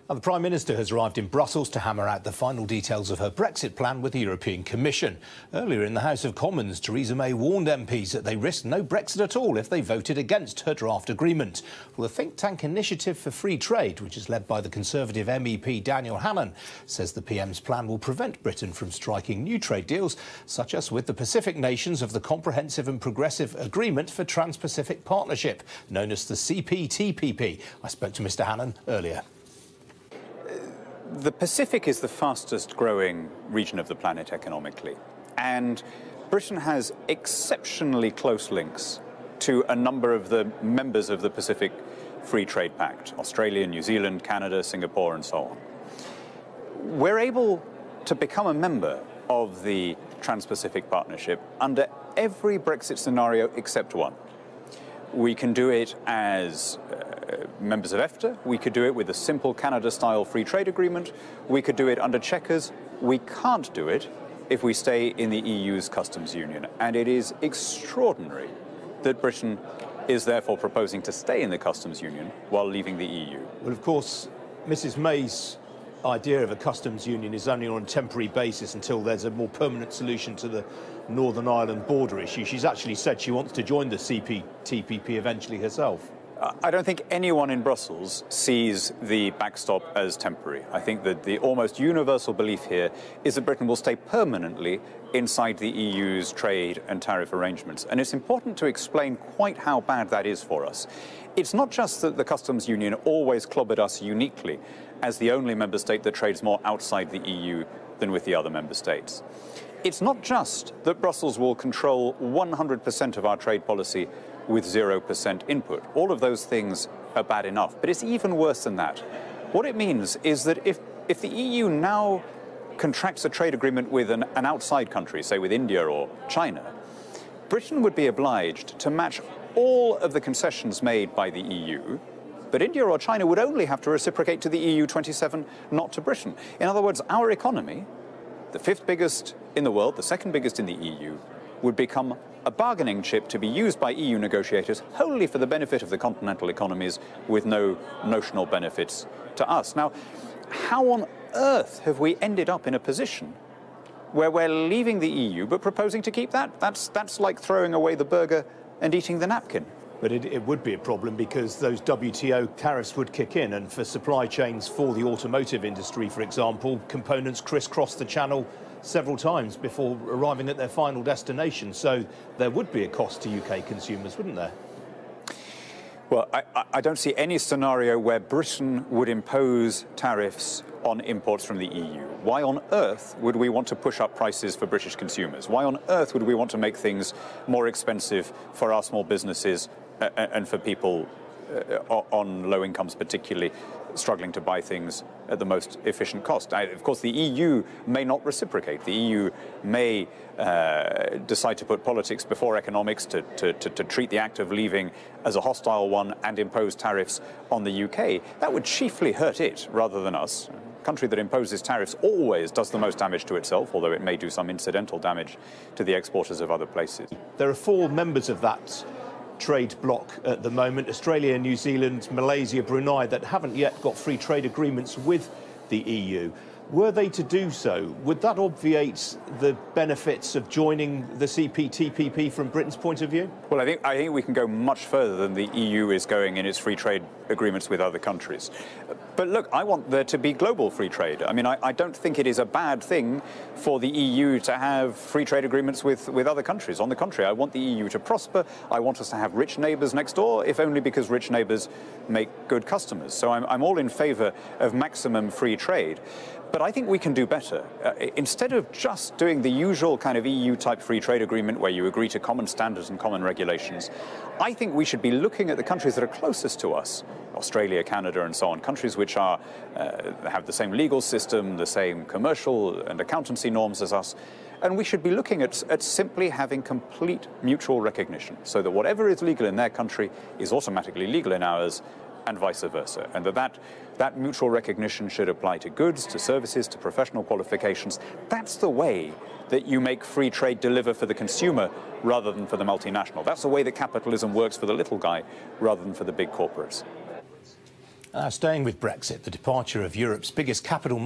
The Prime Minister has arrived in Brussels to hammer out the final details of her Brexit plan with the European Commission. Earlier in the House of Commons, Theresa May warned MPs that they risked no Brexit at all if they voted against her draft agreement. Well, the think tank Initiative for Free Trade, which is led by the Conservative MEP Daniel Hannan, says the PM's plan will prevent Britain from striking new trade deals, such as with the Pacific nations of the Comprehensive and Progressive Agreement for Trans-Pacific Partnership, known as the CPTPP. I spoke to Mr Hannan earlier. The Pacific is the fastest growing region of the planet economically, and Britain has exceptionally close links to a number of the members of the Pacific Free Trade Pact: Australia, New Zealand, Canada, Singapore, and so on. We're able to become a member of the Trans-Pacific Partnership under every Brexit scenario except one. We can do it as members of EFTA. We could do it with a simple Canada-style free trade agreement. We could do it under Chequers. We can't do it if we stay in the EU's customs union. And it is extraordinary that Britain is therefore proposing to stay in the customs union while leaving the EU. Well, of course, Mrs May's idea of a customs union is only on a temporary basis until there's a more permanent solution to the Northern Ireland border issue. She's actually said she wants to join the CPTPP eventually herself. I don't think anyone in Brussels sees the backstop as temporary. I think that the almost universal belief here is that Britain will stay permanently inside the EU's trade and tariff arrangements. And it's important to explain quite how bad that is for us. It's not just that the customs union always clobbered us uniquely as the only member state that trades more outside the EU than with the other member states. It's not just that Brussels will control 100% of our trade policy with 0% input. All of those things are bad enough, but it's even worse than that. What it means is that if the EU now contracts a trade agreement with an outside country, say with India or China, Britain would be obliged to match all of the concessions made by the EU, but India or China would only have to reciprocate to the EU 27, not to Britain. In other words, our economy, the fifth biggest in the world, the second biggest in the EU, would become a bargaining chip to be used by EU negotiators wholly for the benefit of the continental economies with no notional benefits to us. Now, how on earth have we ended up in a position where we're leaving the EU but proposing to keep that? That's like throwing away the burger and eating the napkin. But it would be a problem because those WTO tariffs would kick in, and for supply chains for the automotive industry, for example, components crisscross the channel several times before arriving at their final destination. So there would be a cost to UK consumers, wouldn't there? Well, I don't see any scenario where Britain would impose tariffs on imports from the EU. Why on earth would we want to push up prices for British consumers? Why on earth would we want to make things more expensive for our small businesses and for people on low incomes, particularly struggling to buy things at the most efficient cost? Of course, the EU may not reciprocate. The EU may decide to put politics before economics, to treat the act of leaving as a hostile one and impose tariffs on the UK. That would chiefly hurt it rather than us. A country that imposes tariffs always does the most damage to itself, although it may do some incidental damage to the exporters of other places. There are 4 members of that trade bloc at the moment: Australia, New Zealand, Malaysia, Brunei, that haven't yet got free trade agreements with the EU. Were they to do so, would that obviate the benefits of joining the CPTPP from Britain's point of view? Well, I think we can go much further than the EU is going in its free trade agreements with other countries. But look, I want there to be global free trade. I mean, I don't think it is a bad thing for the EU to have free trade agreements with other countries. On the contrary, I want the EU to prosper. I want us to have rich neighbours next door, if only because rich neighbours make good customers. So I'm all in favour of maximum free trade. But I think we can do better. Instead of just doing the usual kind of EU-type free trade agreement where you agree to common standards and common regulations, I think we should be looking at the countries that are closest to us, Australia, Canada, and so on, countries which are have the same legal system, the same commercial and accountancy norms as us, and we should be looking at simply having complete mutual recognition, so that whatever is legal in their country is automatically legal in ours, and vice versa, and that mutual recognition should apply to goods, to services, to professional qualifications. That's the way that you make free trade deliver for the consumer rather than for the multinational. That's the way that capitalism works for the little guy rather than for the big corporates. Staying with Brexit, the departure of Europe's biggest capital